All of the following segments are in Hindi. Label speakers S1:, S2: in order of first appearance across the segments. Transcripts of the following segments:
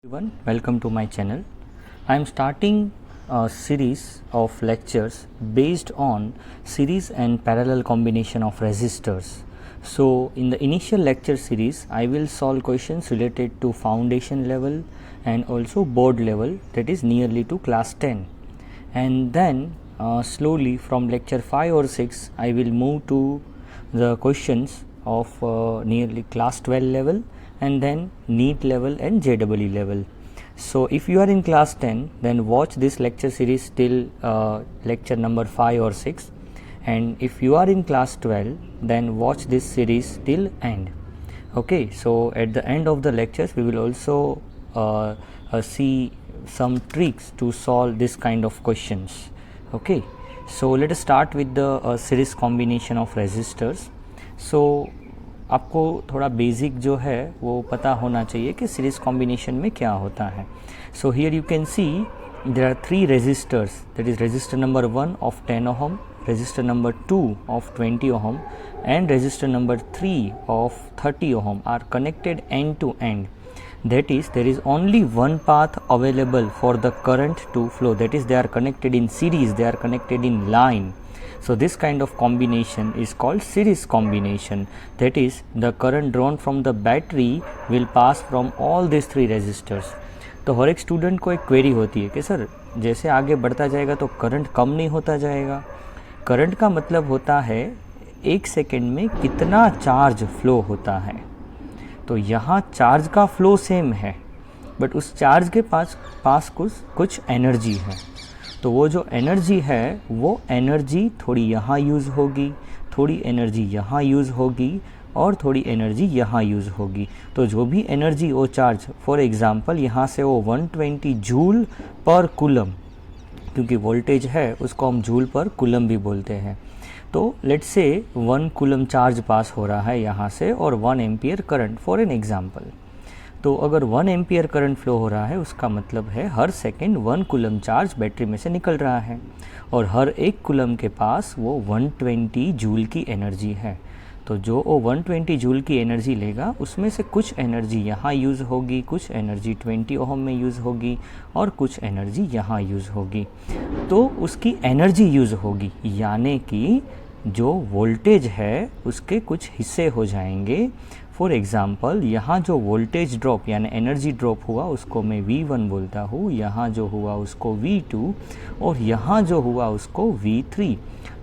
S1: Everyone, welcome to my channel. I am starting a series of lectures based on series and parallel combination of resistors. So in the initial lecture series, I will solve questions related to foundation level and also board level, that is nearly to class 10. And then slowly from lecture 5 or 6, I will move to the questions of nearly class 12 level and then NEET level and JEE level. So if you are in class 10, then watch this lecture series till lecture number 5 or 6, and if you are in class 12, then watch this series till end. Okay, so at the end of the lectures we will also see some tricks to solve this kind of questions. Okay, so let us start with the series combination of resistors. So आपको थोड़ा बेसिक जो है वो पता होना चाहिए कि सीरीज कॉम्बिनेशन में क्या होता है. So here you can see there are 3 resistors, that is resistor number 1 of 10 ohm, resistor number 2 of 20 ohm and resistor number 3 of 30 ohm are connected end to end. That is, there is only one path available for the current to flow, that is they are connected in series, they are connected in line. So this kind of combination is called series combination, that is the current drawn from the battery will pass from all these 3 resistors. तो हर एक स्टूडेंट को एक क्वेरी होती है कि सर जैसे आगे बढ़ता जाएगा तो करंट कम नहीं होता जाएगा. करंट का मतलब होता है एक सेकेंड में कितना चार्ज फ्लो होता है. तो यहाँ चार्ज का फ्लो सेम है, बट उस चार्ज के पास कुछ एनर्जी है. तो वो जो एनर्जी है वो एनर्जी थोड़ी यहाँ यूज़ होगी, थोड़ी एनर्जी यहाँ यूज़ होगी और थोड़ी एनर्जी यहाँ यूज़ होगी. तो जो भी एनर्जी वो चार्ज, फॉर एग्ज़ाम्पल यहाँ से वो 120 जूल पर कूलम, क्योंकि वोल्टेज है उसको हम जूल पर कूलम भी बोलते हैं. तो लेट्स से 1 कूलम चार्ज पास हो रहा है यहाँ से और 1 ampere current for an example. तो अगर 1 एम्पियर करंट फ्लो हो रहा है उसका मतलब है हर सेकंड 1 कूलम चार्ज बैटरी में से निकल रहा है और हर एक कूलम के पास वो 120 जूल की एनर्जी है. तो जो वो 120 जूल की एनर्जी लेगा उसमें से कुछ एनर्जी यहाँ यूज़ होगी, कुछ एनर्जी 20 ओहम में यूज़ होगी और कुछ एनर्जी यहाँ यूज़ होगी. तो उसकी एनर्जी यूज़ होगी, यानी कि जो वोल्टेज है उसके कुछ हिस्से हो जाएंगे. फॉर एग्ज़ाम्पल यहाँ जो वोल्टेज ड्रॉप यानी एनर्जी ड्रॉप हुआ उसको मैं V1 बोलता हूँ, यहाँ जो हुआ उसको V2 और यहाँ जो हुआ उसको V3.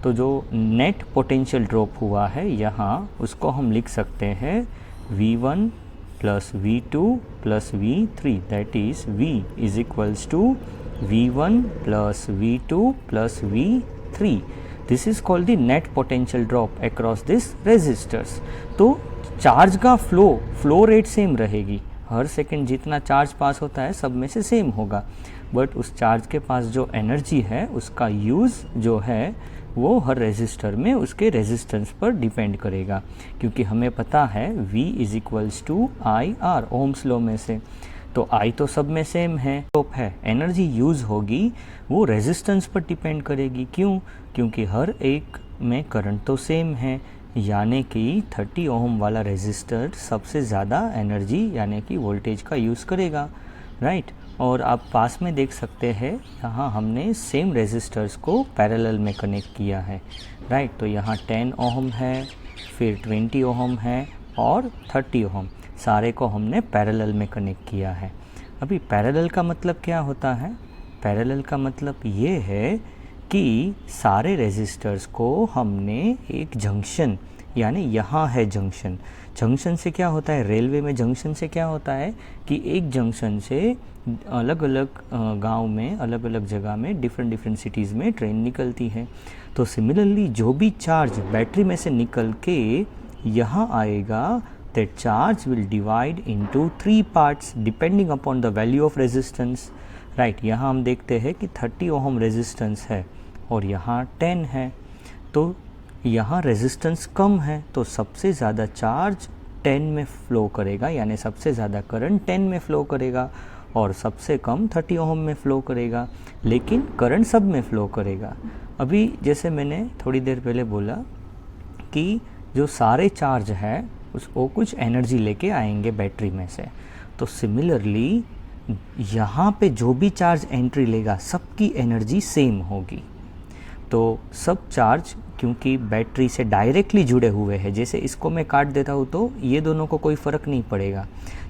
S1: तो जो नेट पोटेंशियल ड्रॉप हुआ है यहाँ उसको हम लिख सकते हैं V1 plus V2 plus V3, that is V is equals to V1 plus V2 plus V3. This is called the net potential drop across this resistors. तो चार्ज का फ्लो रेट सेम रहेगी, हर सेकंड जितना चार्ज पास होता है सब में से सेम होगा, बट उस चार्ज के पास जो एनर्जी है उसका यूज़ जो है वो हर रेजिस्टर में उसके रेजिस्टेंस पर डिपेंड करेगा. क्योंकि हमें पता है V is equals to IR ohm's law में से. तो I तो सब में सेम है, एनर्जी यूज़ होगी वो रेजिस्टेंस पर डिपेंड करेगी. क्यों? क्योंकि हर एक में करंट तो सेम है, यानी कि 30 ओहम वाला रेजिस्टर सबसे ज़्यादा एनर्जी यानी कि वोल्टेज का यूज़ करेगा, राइट. और आप पास में देख सकते हैं यहाँ हमने सेम रेजिस्टर्स को पैरेलल में कनेक्ट किया है, राइट. तो यहाँ 10 ओहम है, फिर 20 ओहम है और 30 ओहम, सारे को हमने पैरेलल में कनेक्ट किया है. अभी पैरेलल का मतलब क्या होता है? पैरेलल का मतलब ये है कि सारे रेजिस्टर्स को हमने एक जंक्शन, यानी यहाँ है जंक्शन. जंक्शन से क्या होता है? रेलवे में जंक्शन से क्या होता है कि एक जंक्शन से अलग अलग गांव में, अलग अलग जगह में, डिफरेंट सिटीज़ में ट्रेन निकलती है. तो सिमिलरली जो भी चार्ज बैटरी में से निकल के यहाँ आएगा, that charge will divide into 3 parts depending upon the value of resistance, right. यहाँ हम देखते हैं कि 30 ओहम रेजिस्टेंस है और यहाँ 10 है. तो यहाँ रेजिस्टेंस कम है तो सबसे ज़्यादा चार्ज 10 में फ़्लो करेगा, यानी सबसे ज़्यादा करंट 10 में फ़्लो करेगा और सबसे कम 30 ओहम में फ़्लो करेगा, लेकिन करंट सब में फ़्लो करेगा. अभी जैसे मैंने थोड़ी देर पहले बोला कि जो सारे चार्ज है उसको कुछ एनर्जी लेके आएंगे बैटरी में से. तो सिमिलरली यहाँ पे जो भी चार्ज एंट्री लेगा सबकी एनर्जी सेम होगी। तो सब चार्ज क्योंकि बैटरी से डायरेक्टली जुड़े हुए हैं, जैसे इसको मैं काट देता हूँ तो ये दोनों को कोई फ़र्क नहीं पड़ेगा।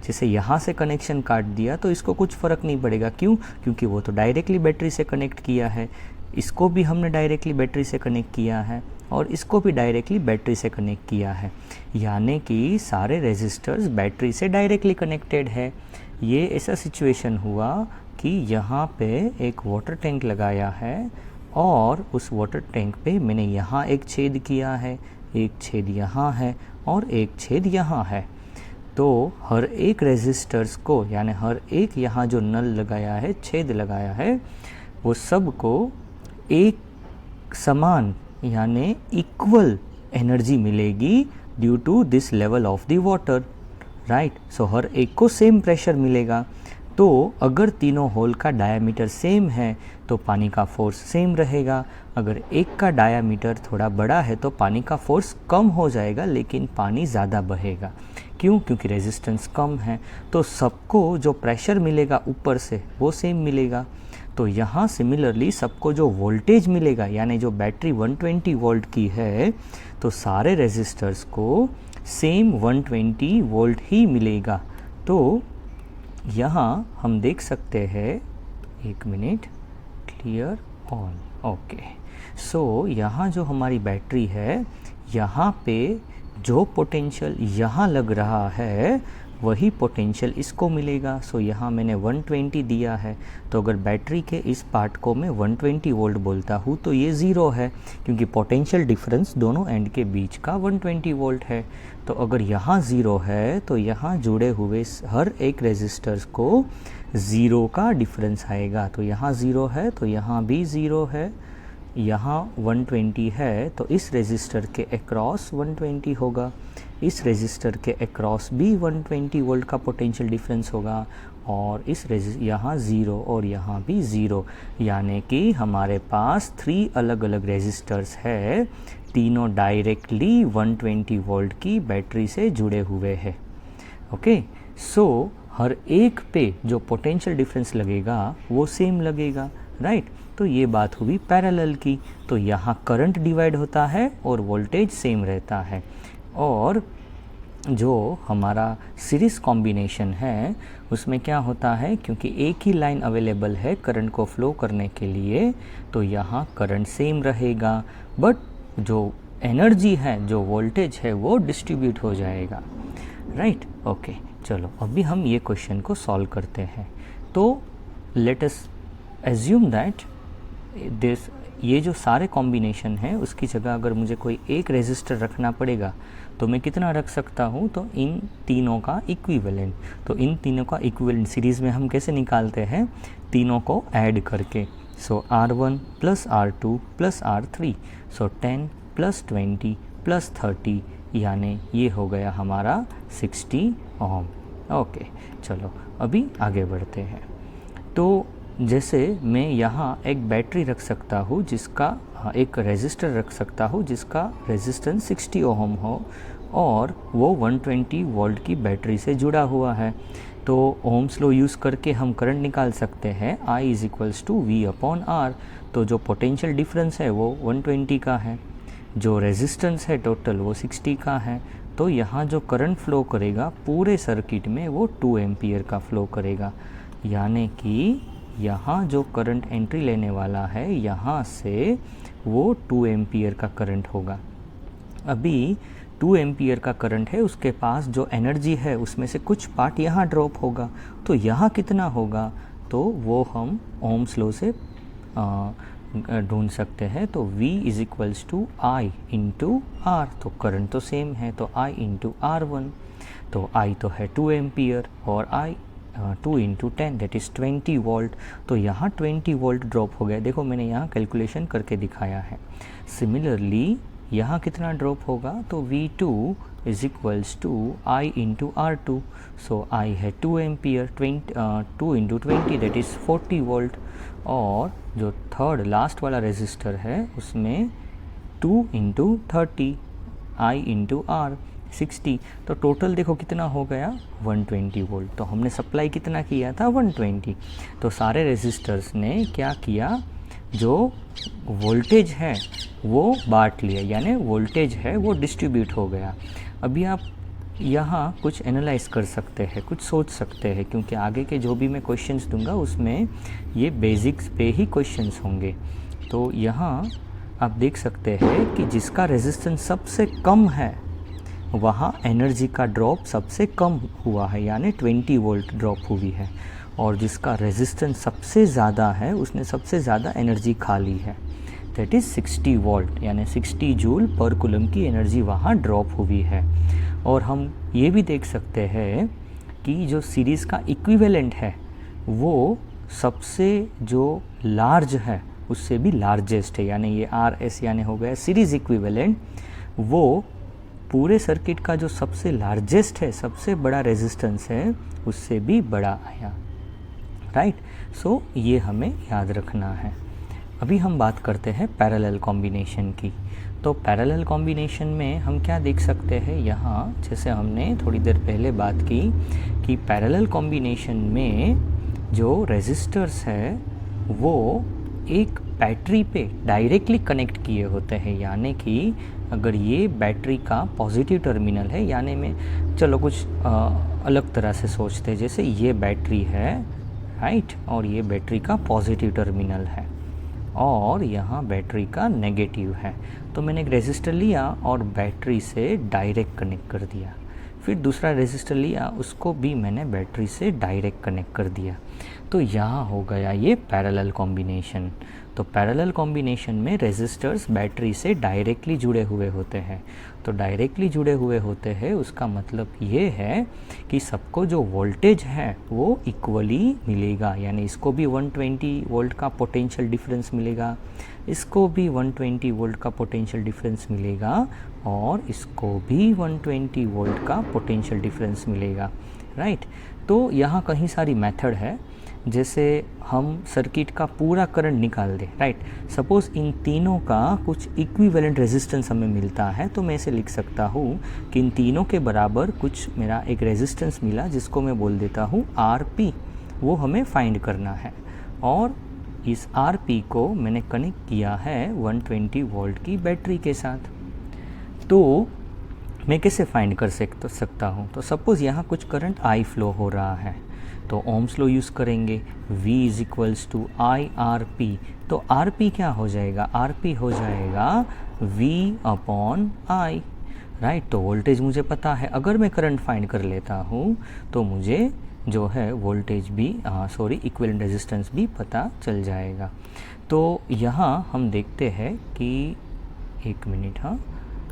S1: जैसे यहाँ से कनेक्शन काट दिया तो इसको कुछ फ़र्क नहीं पड़ेगा। क्यों? क्योंकि वो तो डायरेक्टली बैटरी से कनेक्ट किया है। इसको भी हमने डायरेक्टली बैटरी से कनेक्ट किया है और इसको भी डायरेक्टली बैटरी से कनेक्ट किया है, यानी कि सारे रेजिस्टर्स बैटरी से डायरेक्टली कनेक्टेड है। ये ऐसा सिचुएशन हुआ कि यहाँ पे एक वाटर टैंक लगाया है और उस वाटर टैंक पे मैंने यहाँ एक छेद किया है, एक छेद यहाँ है और एक छेद यहाँ है। तो हर एक रेजिस्टर्स को, यानी हर एक यहाँ जो नल लगाया है, छेद लगाया है, वो सब को एक समान यानी इक्वल एनर्जी मिलेगी due to this level of the water, right. So हर एक को सेम प्रेशर मिलेगा। तो अगर तीनों होल का डायामीटर सेम है तो पानी का फोर्स सेम रहेगा। अगर एक का डायामीटर थोड़ा बड़ा है तो पानी का फोर्स कम हो जाएगा, लेकिन पानी ज़्यादा बहेगा। क्यों? क्योंकि रेजिस्टेंस कम है। तो सबको जो प्रेशर मिलेगा ऊपर से वो सेम मिलेगा। तो यहाँ सिमिलरली सबको जो वोल्टेज मिलेगा, यानी जो बैटरी 120 वोल्ट की है, तो सारे रेजिस्टर्स को सेम 120 वोल्ट ही मिलेगा। तो यहाँ हम देख सकते हैं, एक मिनट, क्लियर ऑन, ओके। सो यहाँ जो हमारी बैटरी है, यहाँ पे जो पोटेंशियल यहाँ लग रहा है वही पोटेंशियल इसको मिलेगा। सो यहाँ मैंने 120 दिया है, तो अगर बैटरी के इस पार्ट को मैं 120 वोल्ट बोलता हूँ तो ये ज़ीरो है, क्योंकि पोटेंशियल डिफरेंस दोनों एंड के बीच का 120 वोल्ट है। तो अगर यहाँ ज़ीरो है तो यहाँ जुड़े हुए हर एक रेजिस्टर्स को ज़ीरो का डिफरेंस आएगा। तो यहाँ ज़ीरो है तो यहाँ भी ज़ीरो है, यहाँ 120 है तो इस रेजिस्टर के अक्रॉस 120 होगा, इस रेजिस्टर के अक्रॉस भी 120 वोल्ट का पोटेंशियल डिफरेंस होगा, और इस यहाँ ज़ीरो और यहाँ भी ज़ीरो, यानी कि हमारे पास 3 अलग अलग रेजिस्टर्स है, तीनों डायरेक्टली 120 वोल्ट की बैटरी से जुड़े हुए हैं। ओके, सो हर एक पे जो पोटेंशियल डिफरेंस लगेगा वो सेम लगेगा, राइट। तो ये बात हुई पैरेलल की। तो यहाँ करंट डिवाइड होता है और वोल्टेज सेम रहता है। और जो हमारा सीरीज़ कॉम्बिनेशन है उसमें क्या होता है, क्योंकि एक ही लाइन अवेलेबल है करंट को फ्लो करने के लिए, तो यहाँ करंट सेम रहेगा, बट जो एनर्जी है, जो वोल्टेज है, वो डिस्ट्रीब्यूट हो जाएगा, राइट। ओके, चलो अभी हम ये क्वेश्चन को सॉल्व करते हैं। तो let us assume that this, ये जो सारे कॉम्बिनेशन है उसकी जगह अगर मुझे कोई एक रेजिस्टर रखना पड़ेगा तो मैं कितना रख सकता हूँ, तो इन तीनों का इक्विवेलेंट। तो इन तीनों का इक्विवेलेंट सीरीज़ में हम कैसे निकालते हैं, तीनों को ऐड करके। सो R1 plus R2 plus R3, सो 10 प्लस 20 प्लस 30, यानी ये हो गया हमारा 60 ओम। ओके, चलो अभी आगे बढ़ते हैं। तो जैसे मैं यहाँ एक बैटरी रख सकता हूँ जिसका, एक रेजिस्टर रख सकता हूँ जिसका रेजिस्टेंस 60 ओम हो और वो 120 वोल्ट की बैटरी से जुड़ा हुआ है। तो ओम्स लॉ यूज़ करके हम करंट निकाल सकते हैं, I is equals to V upon R। तो जो पोटेंशियल डिफरेंस है वो 120 का है, जो रेजिस्टेंस है टोटल वो 60 का है। तो यहाँ जो करंट फ्लो करेगा पूरे सर्किट में वो 2 एम्पियर का फ्लो करेगा, यानी कि यहाँ जो करंट एंट्री लेने वाला है यहाँ से वो 2 एम्पियर का करंट होगा। अभी 2 एम्पियर का करंट है, उसके पास जो एनर्जी है उसमें से कुछ पार्ट यहाँ ड्रॉप होगा, तो यहाँ कितना होगा, तो वो हम ओम्स लॉ से ढूंढ सकते हैं। तो V is equals to I into R, तो करंट तो सेम है, तो I इंटू R1, तो I तो है 2 एम्पियर और I 2 into 10 that is 20 volt. तो यहाँ 20 वोल्ट ड्रॉप हो गया, देखो मैंने यहाँ कैलकुलेशन करके दिखाया है। सिमिलरली यहाँ कितना ड्रॉप होगा, तो V2 is equals to I into R2, so I है 2 ampere, 2 into 20 that is 40 volt, और जो थर्ड लास्ट वाला रेजिस्टर है उसमें 2 इंटू 30 I इंटू R, 60, तो टोटल देखो कितना हो गया 120 वोल्ट। तो हमने सप्लाई कितना किया था 120, तो सारे रेजिस्टर्स ने क्या किया, जो वोल्टेज है वो बांट लिया, यानी वोल्टेज है वो डिस्ट्रीब्यूट हो गया। अभी आप यहाँ कुछ एनालाइज कर सकते हैं, कुछ सोच सकते हैं, क्योंकि आगे के जो भी मैं क्वेश्चंस दूंगा उसमें ये बेसिक्स पे ही क्वेश्चंस होंगे। तो यहाँ आप देख सकते हैं कि जिसका रेजिस्टेंस सबसे कम है वहाँ एनर्जी का ड्रॉप सबसे कम हुआ है, यानी 20 वोल्ट ड्रॉप हुई है, और जिसका रेजिस्टेंस सबसे ज़्यादा है उसने सबसे ज़्यादा एनर्जी खा ली है, दैट इज़ 60 वोल्ट, यानी 60 जूल पर कूलम की एनर्जी वहाँ ड्रॉप हुई है। और हम ये भी देख सकते हैं कि जो सीरीज़ का इक्विवेलेंट है वो सबसे जो लार्ज है उससे भी लार्जेस्ट है, यानी ये RS यानी हो गया सीरीज़ इक्विवेलेंट, वो पूरे सर्किट का जो सबसे लार्जेस्ट है, सबसे बड़ा रेजिस्टेंस है, उससे भी बड़ा आया, राइट। सो ये हमें याद रखना है। अभी हम बात करते हैं पैरेलल कॉम्बिनेशन की। तो पैरेलल कॉम्बिनेशन में हम क्या देख सकते हैं, यहाँ जैसे हमने थोड़ी देर पहले बात की कि पैरेलल कॉम्बिनेशन में जो रेजिस्टर्स है वो एक बैटरी पे डायरेक्टली कनेक्ट किए होते हैं, यानी कि अगर ये बैटरी का पॉजिटिव टर्मिनल है, यानी में चलो कुछ अलग तरह से सोचते हैं, जैसे ये बैटरी है, राइट, और ये बैटरी का पॉजिटिव टर्मिनल है और यहाँ बैटरी का नेगेटिव है। तो मैंने एक रेजिस्टर लिया और बैटरी से डायरेक्ट कनेक्ट कर दिया, फिर दूसरा रेजिस्टर लिया, उसको भी मैंने बैटरी से डायरेक्ट कनेक्ट कर दिया। तो यहाँ हो गया ये पैरेलल कॉम्बिनेशन। तो पैरेलल कॉम्बिनेशन में रेजिस्टर्स बैटरी से डायरेक्टली जुड़े हुए होते हैं। तो डायरेक्टली जुड़े हुए होते हैं उसका मतलब ये है कि सबको जो वोल्टेज है वो इक्वली मिलेगा, यानी इसको भी 120 वोल्ट का पोटेंशियल डिफरेंस मिलेगा, इसको भी 120 वोल्ट का पोटेंशियल डिफरेंस मिलेगा, और इसको भी 120 वोल्ट का पोटेंशियल डिफरेंस मिलेगा, राइट। तो यहाँ कहीं सारी मेथड है, जैसे हम सर्किट का पूरा करंट निकाल दें, राइट। सपोज़ इन तीनों का कुछ इक्विवेलेंट रेजिस्टेंस हमें मिलता है, तो मैं इसे लिख सकता हूँ कि इन तीनों के बराबर कुछ मेरा एक रेजिस्टेंस मिला, जिसको मैं बोल देता हूँ RP, वो हमें फाइंड करना है। और इस RP को मैंने कनेक्ट किया है 120 वोल्ट की बैटरी के साथ। तो मैं कैसे फाइंड कर सकता हूँ, तो सपोज़ यहाँ कुछ करंट I फ्लो हो रहा है, तो ओम्स लॉ यूज़ करेंगे, V is equals to IRP। तो RP क्या हो जाएगा, RP हो जाएगा V अपॉन I, राइट। तो वोल्टेज मुझे पता है, अगर मैं करंट फाइंड कर लेता हूँ तो मुझे जो है वोल्टेज भी इक्विवेलेंट रेजिस्टेंस भी पता चल जाएगा। तो यहाँ हम देखते हैं कि एक मिनट, हाँ,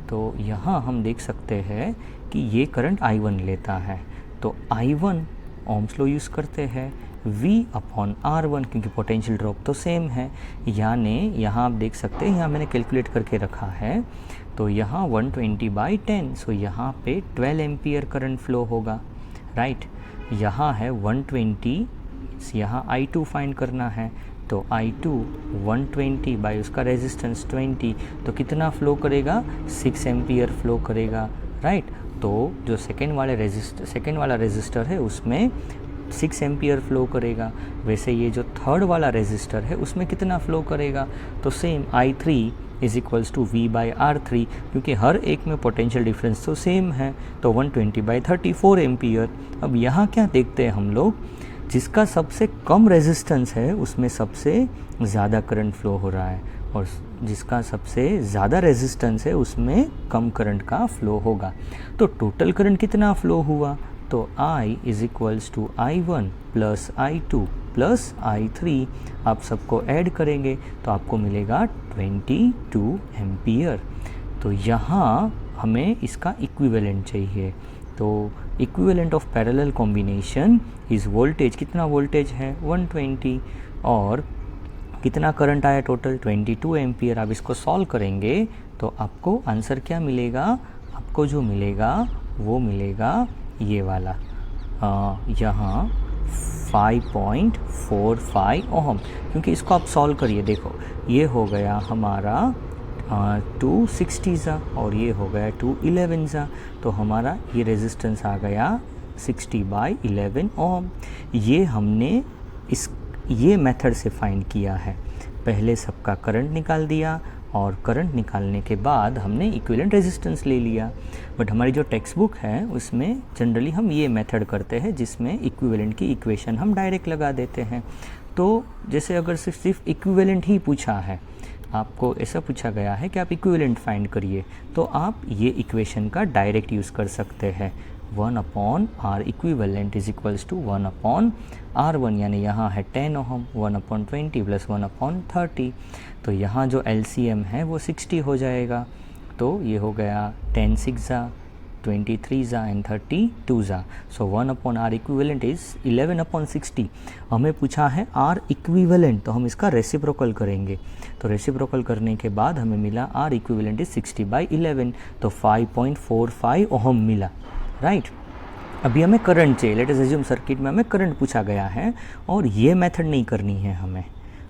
S1: तो यहाँ हम देख सकते हैं कि ये करंट I1 लेता है, तो I1 ओम्स लॉ यूज़ करते हैं V अपॉन R1, क्योंकि पोटेंशियल ड्रॉप तो सेम है, यानी यहाँ आप देख सकते हैं, यहाँ मैंने कैलकुलेट करके रखा है, तो यहाँ 120/10, सो यहाँ पे 12 एम्पियर करंट फ्लो होगा, राइट। यहाँ है 120, यहाँ I2 फाइंड करना है, तो I2 120 बाई उसका रेजिस्टेंस 20, तो कितना फ्लो करेगा, 6 एम्पियर फ्लो करेगा, राइट। तो जो सेकेंड वाला रेजिस्टर है उसमें 6 एम्पियर फ्लो करेगा, वैसे ये जो थर्ड वाला रेजिस्टर है उसमें कितना फ्लो करेगा, तो same I3 is equals to V/R3, क्योंकि हर एक में पोटेंशियल डिफरेंस तो सेम है, तो 120/34 एम्पियर। अब यहाँ क्या देखते हैं हम लोग, जिसका सबसे कम रेजिस्टेंस है उसमें सबसे ज़्यादा करंट फ्लो हो रहा है, और जिसका सबसे ज़्यादा रेजिस्टेंस है उसमें कम करंट का फ्लो होगा। तो टोटल करंट कितना फ्लो हुआ, तो I is equals to I1 plus I2 plus I3, आप सबको ऐड करेंगे तो आपको मिलेगा 22 एम्पियर। तो यहाँ हमें इसका इक्विवेलेंट चाहिए, तो equivalent of parallel combination is voltage, कितना वोल्टेज है 120, और कितना करंट आया टोटल 22 एम्पियर। आप इसको सॉल्व करेंगे तो आपको आंसर क्या मिलेगा, आपको जो मिलेगा वो मिलेगा ये वाला, यहाँ 5.45 ओहम, क्योंकि इसको आप सॉल्व करिए, देखो ये हो गया हमारा 260 ज़ा और ये हो गया 211 ज़ा। तो हमारा ये रेजिस्टेंस आ गया 60/11 ओम। ये हमने ये मेथड से फाइंड किया है। पहले सबका करंट निकाल दिया और करंट निकालने के बाद हमने इक्विवेलेंट रेजिस्टेंस ले लिया। बट हमारी जो टेक्स्ट बुक है उसमें जनरली हम ये मेथड करते हैं जिसमें इक्विवेलेंट की इक्वेशन हम डायरेक्ट लगा देते हैं। तो जैसे अगर सिर्फ इक्विवेलेंट ही पूछा है, आपको ऐसा पूछा गया है कि आप इक्विवेलेंट फाइंड करिए, तो आप ये इक्वेशन का डायरेक्ट यूज़ कर सकते हैं। 1/R equivalent is equals to 1/R1, यानी यहाँ है 10 ओहम, 1/20 प्लस 1/30। तो यहाँ जो LCM है वो 60 हो जाएगा। तो ये हो गया 10 6 ज़ा, 23 ज़ा एंड 32 ज़ा। सो 1/R इक्विवेलेंट इज़ 11/60। हमें पूछा है R इक्विवेलेंट, तो हम इसका रेसिप्रोकल करेंगे। तो रेसिप्रोकल करने के बाद हमें मिला R इक्विवेलेंट इज़ 60/11, तो 5.45 ओहम मिला, राइट। अभी हमें करंट चाहिए। लेट अस अज्यूम सर्किट में हमें करंट पूछा गया है और ये मेथड नहीं करनी है हमें,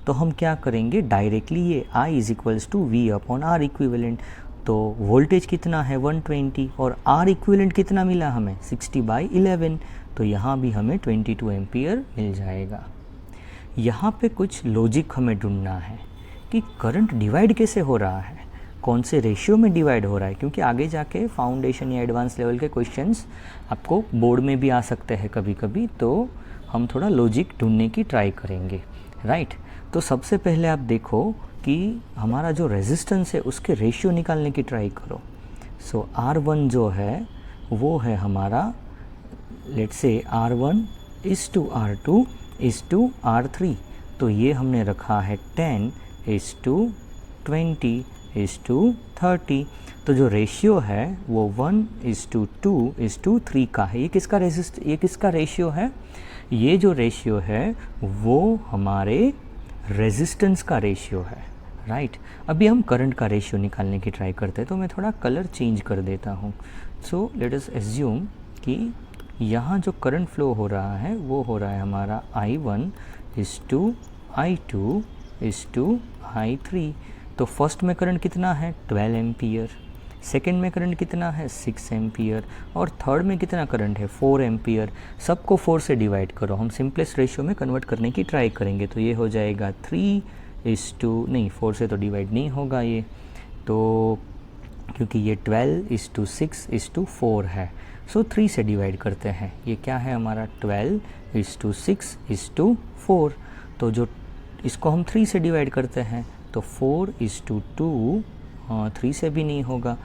S1: तो हम क्या करेंगे, डायरेक्टली ये I is equals to V/R equivalent. तो वोल्टेज कितना है 120 और R इक्विवेलेंट कितना मिला हमें 60/11, तो यहाँ भी हमें 22 एम्पियर मिल जाएगा। यहाँ पे कुछ लॉजिक हमें ढूंढना है कि करंट डिवाइड कैसे हो रहा है, कौन से रेशियो में डिवाइड हो रहा है, क्योंकि आगे जाके फाउंडेशन या एडवांस लेवल के क्वेश्चंस आपको बोर्ड में भी आ सकते हैं कभी कभी। तो हम थोड़ा लॉजिक ढूंढने की ट्राई करेंगे, राइट। तो सबसे पहले आप देखो कि हमारा जो रेजिस्टेंस है उसके रेशियो निकालने की ट्राई करो। सो R1 जो है वो है हमारा, let's say R1 is to R2 is to R3। तो ये हमने रखा है 10 इज़ टू 20 इज़ टू 30। तो जो रेशियो है वो 1 इज़ टू 2 इज़ टू 3 का है। ये किसका रेशियो है? ये जो रेशियो है वो हमारे रेजिस्टेंस का रेशियो है, राइट। अभी हम करंट का रेशियो निकालने की ट्राई करते हैं, तो मैं थोड़ा कलर चेंज कर देता हूँ। सो लेट अस एज्यूम कि यहाँ जो करंट फ्लो हो रहा है वो हो रहा है हमारा I1 is to I2 is to I3। तो फर्स्ट में करंट कितना है 12 एम्पियर, सेकेंड में करंट कितना है 6 एम्पियर और थर्ड में कितना करंट है 4 एम्पियर। सबको 4 से डिवाइड करो, हम सिंपलेस्ट रेशियो में कन्वर्ट करने की ट्राई करेंगे। तो ये हो जाएगा 3 इज़ टू, नहीं 4 से तो डिवाइड नहीं होगा ये, तो क्योंकि ये 12 इज़ टू 6 इज़ टू 4 है। सो 3 से डिवाइड करते हैं। ये क्या है हमारा 12 इज़ टू 6 इज़ टू 4। तो जो इसको हम 3 से डिवाइड करते हैं तो 4 इज़ टू 2, 3 से भी नहीं होगा।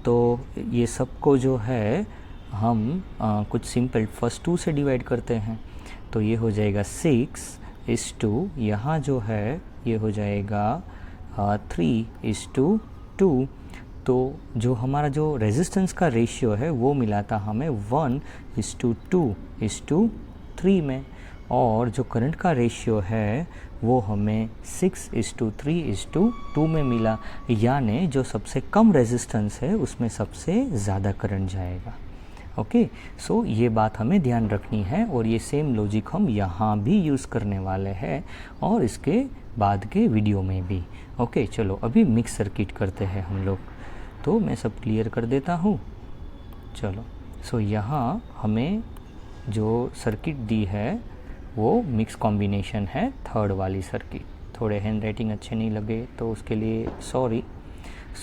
S1: तो ये सबको जो है हम कुछ सिंपल फर्स्ट 2 से डिवाइड करते हैं। तो ये हो जाएगा 6 इज़ टू, यहाँ जो है ये हो जाएगा 3 इज़ टू 2। तो जो हमारा जो रेजिस्टेंस का रेशियो है वो मिला था हमें 1 इज़ टू 2 इज़ टू 3 में, और जो करंट का रेशियो है वो हमें 6 इज़ टू 3 इज़ टू 2 में मिला। यानी जो सबसे कम रेजिस्टेंस है उसमें सबसे ज़्यादा करंट जाएगा। ओके, सो ये बात हमें ध्यान रखनी है और ये सेम लॉजिक हम यहाँ भी यूज़ करने वाले हैं और इसके बाद के वीडियो में भी। ओके, चलो अभी मिक्स सर्किट करते हैं हम लोग। तो मैं सब क्लियर कर देता हूँ। चलो, सो यहाँ हमें जो सर्किट दी है वो मिक्स कॉम्बिनेशन है, थर्ड वाली सर्किट। थोड़े हैंड राइटिंग अच्छे नहीं लगे तो उसके लिए सॉरी।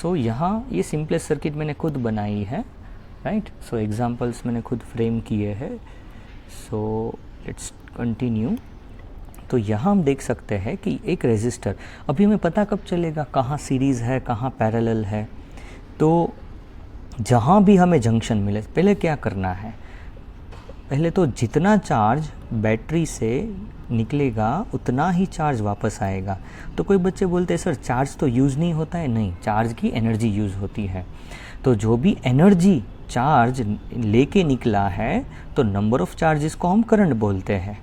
S1: सो यहाँ ये सिंपलेस्ट सर्किट मैंने खुद बनाई है, राइट। सो एग्जांपल्स मैंने खुद फ्रेम किए हैं। So let's continue. तो यहाँ हम देख सकते हैं कि एक रेजिस्टर, अभी हमें पता कब चलेगा कहाँ सीरीज़ है कहाँ पैरेलल है। तो जहाँ भी हमें जंक्शन मिले पहले क्या करना है, पहले तो जितना चार्ज बैटरी से निकलेगा उतना ही चार्ज वापस आएगा। तो कोई बच्चे बोलते हैं सर चार्ज तो यूज़ नहीं होता है। नहीं, चार्ज की एनर्जी यूज़ होती है। तो जो भी एनर्जी चार्ज लेके निकला है तो नंबर ऑफ़ चार्जेस को हम करंट बोलते हैं,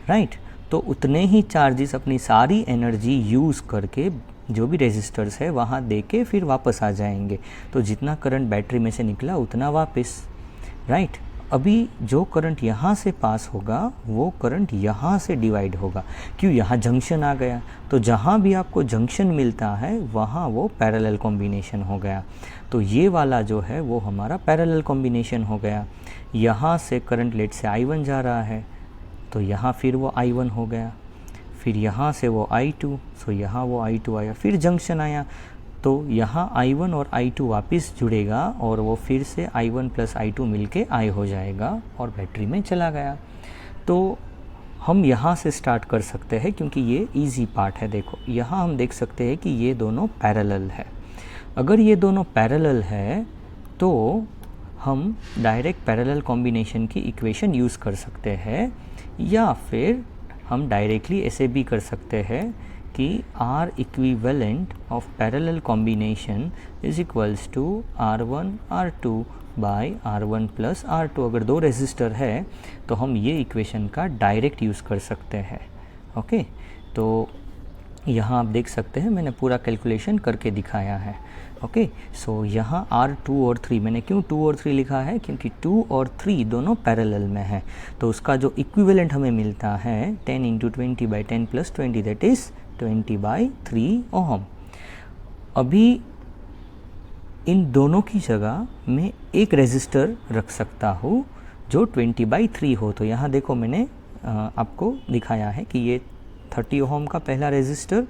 S1: राइट। तो उतने ही चार्जेस अपनी सारी एनर्जी यूज़ करके जो भी रेजिस्टर्स है वहाँ दे के फिर वापस आ जाएंगे। तो जितना करंट बैटरी में से निकला उतना वापस, राइट। अभी जो करंट यहाँ से पास होगा वो करंट यहाँ से डिवाइड होगा। क्यों? यहाँ जंक्शन आ गया, तो जहाँ भी आपको जंक्शन मिलता है वहाँ वो पैरेलल कॉम्बिनेशन हो गया। तो ये वाला जो है वो हमारा पैरेलल कॉम्बिनेशन हो गया। यहाँ से करंट लेट से I1 जा रहा है, तो यहाँ फिर वो I1 हो गया, फिर यहाँ से वो I2, सो यहाँ वो I2 आया, फिर जंक्शन आया, तो यहाँ I1 और I2 वापस जुड़ेगा और वो फिर से I1 प्लस I2 मिलके I हो जाएगा और बैटरी में चला गया। तो हम यहाँ से स्टार्ट कर सकते हैं क्योंकि ये इजी पार्ट है। देखो यहाँ हम देख सकते हैं कि ये दोनों पैरेलल है। अगर ये दोनों पैरेलल है तो हम डायरेक्ट पैरेलल कॉम्बिनेशन की इक्वेशन यूज़ कर सकते हैं, या फिर हम डायरेक्टली ऐसे भी कर सकते हैं कि R equivalent of parallel combination is equals to R1 R2 by R1 plus R2। अगर दो रेजिस्टर है तो हम ये इक्वेशन का डायरेक्ट यूज़ कर सकते हैं। ओके, तो यहाँ आप देख सकते हैं मैंने पूरा कैलकुलेशन करके दिखाया है। ओके, सो यहाँ R2 और 3, मैंने क्यों 2 और 3 लिखा है? क्योंकि 2 और 3 दोनों पैरेलल में है, तो उसका जो इक्विवेलेंट हमें मिलता है 10 into 20 by 10 plus 20, that is 20 by 3 ohm. अभी इन दोनों की जगह मैं एक रेजिस्टर रख सकता हूँ जो 20 बाई 3 हो। तो यहाँ देखो मैंने आपको दिखाया है कि ये 30 ओहम का पहला रेजिस्टर,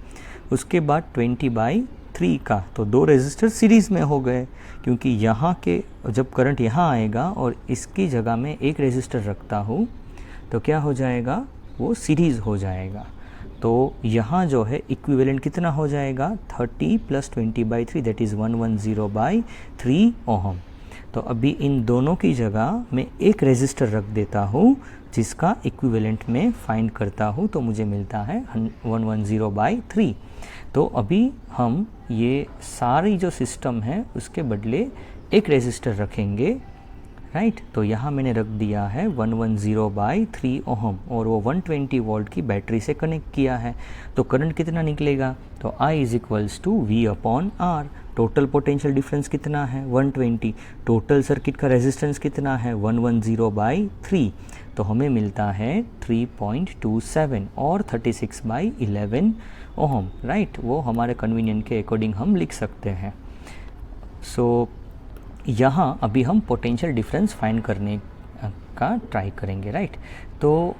S1: उसके बाद 20 बाई 3 का, तो दो रेजिस्टर सीरीज़ में हो गए। क्योंकि यहाँ के जब करंट यहाँ आएगा और इसकी जगह में एक रेजिस्टर रखता हूँ तो क्या हो जाएगा? वो सीरीज़ हो जाएगा। तो यहाँ जो है इक्विवेलेंट कितना हो जाएगा? 30 plus 20 by 3, that is 110 by 3 ohm. तो अभी इन दोनों की जगह मैं एक रेजिस्टर रख देता हूँ जिसका इक्विवेलेंट में फाइंड करता हूँ, तो मुझे मिलता है 110 बाई 3। तो अभी हम ये सारी जो सिस्टम है उसके बदले एक रेजिस्टर रखेंगे, राइट। तो यहाँ मैंने रख दिया है 110 बाई 3 ओहम और वो 120 वोल्ट की बैटरी से कनेक्ट किया है। तो करंट कितना निकलेगा? तो I is equals to V upon R। Total potential difference कितना है? 120। टोटल सर्किट का रेजिस्टेंस कितना है? 110 बाई 3। तो हमें मिलता है 3.27 और 36 बाई 11 ओहम, राइट। वो हमारे कन्वीनियंट के अकॉर्डिंग हम लिख सकते हैं। सो यहाँ अभी हम पोटेंशियल डिफरेंस फाइंड करने का ट्राई करेंगे, राइट। तो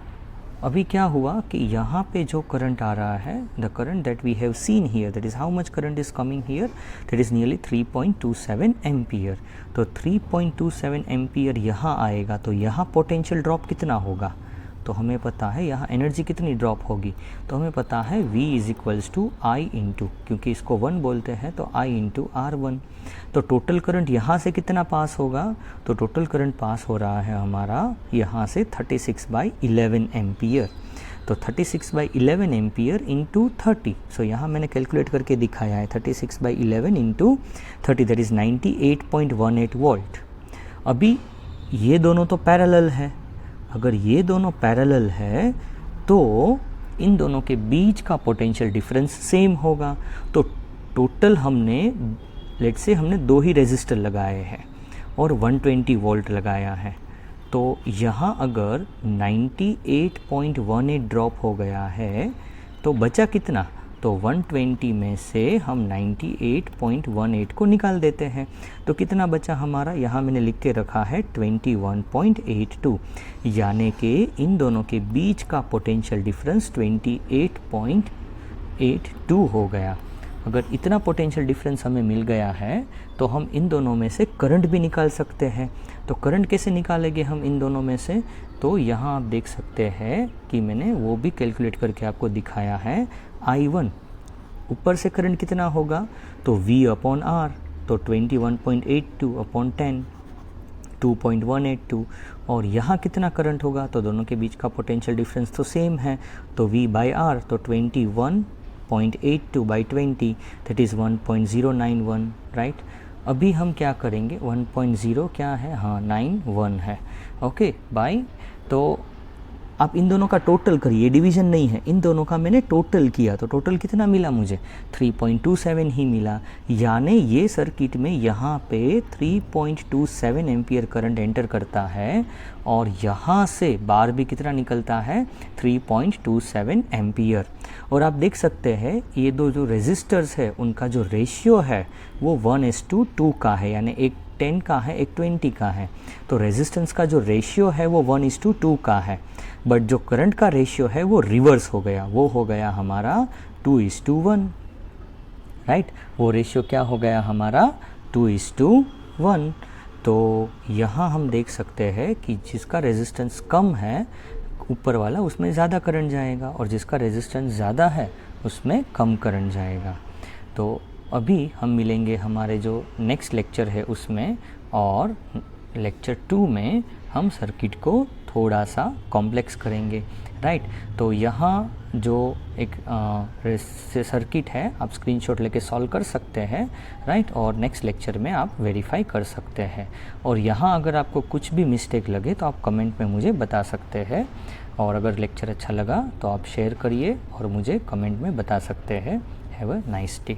S1: अभी क्या हुआ कि यहाँ पे जो करंट आ रहा है, the current that we have seen here, that is how much current is coming here, that is nearly 3.27 ampere. तो 3.27 एम्पियर यहाँ आएगा, तो यहाँ पोटेंशियल ड्रॉप कितना होगा? तो हमें पता है यहाँ एनर्जी कितनी ड्रॉप होगी, तो हमें पता है V is equals to I into, क्योंकि इसको 1 बोलते हैं तो I इंटू R1। तो टोटल करंट यहाँ से कितना पास होगा? तो टोटल करंट पास हो रहा है हमारा यहाँ से 36 बाई 11 एम्पियर। तो 36 बाई 11 एम्पियर इंटू 30, सो यहाँ मैंने कैलकुलेट करके दिखाया है 36 by 11 into 30, that is 98.18 volt. अभी ये दोनों तो पैरेलल है, अगर ये दोनों पैरेलल है तो इन दोनों के बीच का पोटेंशियल डिफरेंस सेम होगा। तो टोटल हमने लेट्स से हमने दो ही रेजिस्टर लगाए हैं और 120 वोल्ट लगाया है, तो यहाँ अगर 98.18 ड्रॉप हो गया है तो बचा कितना? तो 120 में से हम 98.18 को निकाल देते हैं, तो कितना बचा हमारा? यहाँ मैंने लिख के रखा है 21.82, यानी कि इन दोनों के बीच का पोटेंशियल डिफरेंस 28.82 हो गया। अगर इतना पोटेंशियल डिफरेंस हमें मिल गया है तो हम इन दोनों में से करंट भी निकाल सकते हैं। तो करंट कैसे निकालेंगे हम इन दोनों में से? तो यहाँ आप देख सकते हैं कि मैंने वो भी कैलकुलेट करके आपको दिखाया है। I1 ऊपर से करंट कितना होगा? तो V अपॉन R, तो 21.82 अपॉन 10, 2.182। और यहाँ कितना करंट होगा? तो दोनों के बीच का पोटेंशियल डिफरेंस तो सेम है, तो V बाई R, तो 21.82 बाई 20, दैट इज़ 1.091, राइट। अभी हम क्या करेंगे? 1.0 क्या है? हाँ 91 है, ओके, बाई, तो आप इन दोनों का टोटल करिए, डिवीजन नहीं है, इन दोनों का मैंने टोटल किया तो टोटल कितना मिला मुझे 3.27 ही मिला। यानी ये सर्किट में यहाँ पे 3.27 एम्पियर करंट एंटर करता है और यहाँ से बाहर भी कितना निकलता है 3.27 एम्पियर। और आप देख सकते हैं ये दो जो रेजिस्टर्स है उनका जो रेशियो है वो 1:2 का है, यानी एक 10 का है एक 20 का है। तो रेजिस्टेंस का जो रेशियो है वो 1:2 का है, बट जो करंट का रेशियो है वो रिवर्स हो गया, वो हो गया हमारा 2:1, राइट। वो रेशियो क्या हो गया हमारा 2:1। तो यहाँ हम देख सकते हैं कि जिसका रेजिस्टेंस कम है ऊपर वाला उसमें ज़्यादा करंट जाएगा और जिसका रेजिस्टेंस ज़्यादा है उसमें कम करंट जाएगा। तो अभी हम मिलेंगे हमारे जो नेक्स्ट लेक्चर है उसमें, और लेक्चर 2 में हम सर्किट को थोड़ा सा कॉम्प्लेक्स करेंगे, राइट। तो यहाँ जो एक सर्किट है आप स्क्रीनशॉट लेके सॉल्व कर सकते हैं, राइट, और नेक्स्ट लेक्चर में आप वेरीफाई कर सकते हैं। और यहाँ अगर आपको कुछ भी मिस्टेक लगे तो आप कमेंट में मुझे बता सकते हैं, और अगर लेक्चर अच्छा लगा तो आप शेयर करिए और मुझे कमेंट में बता सकते हैं। Have a nice day.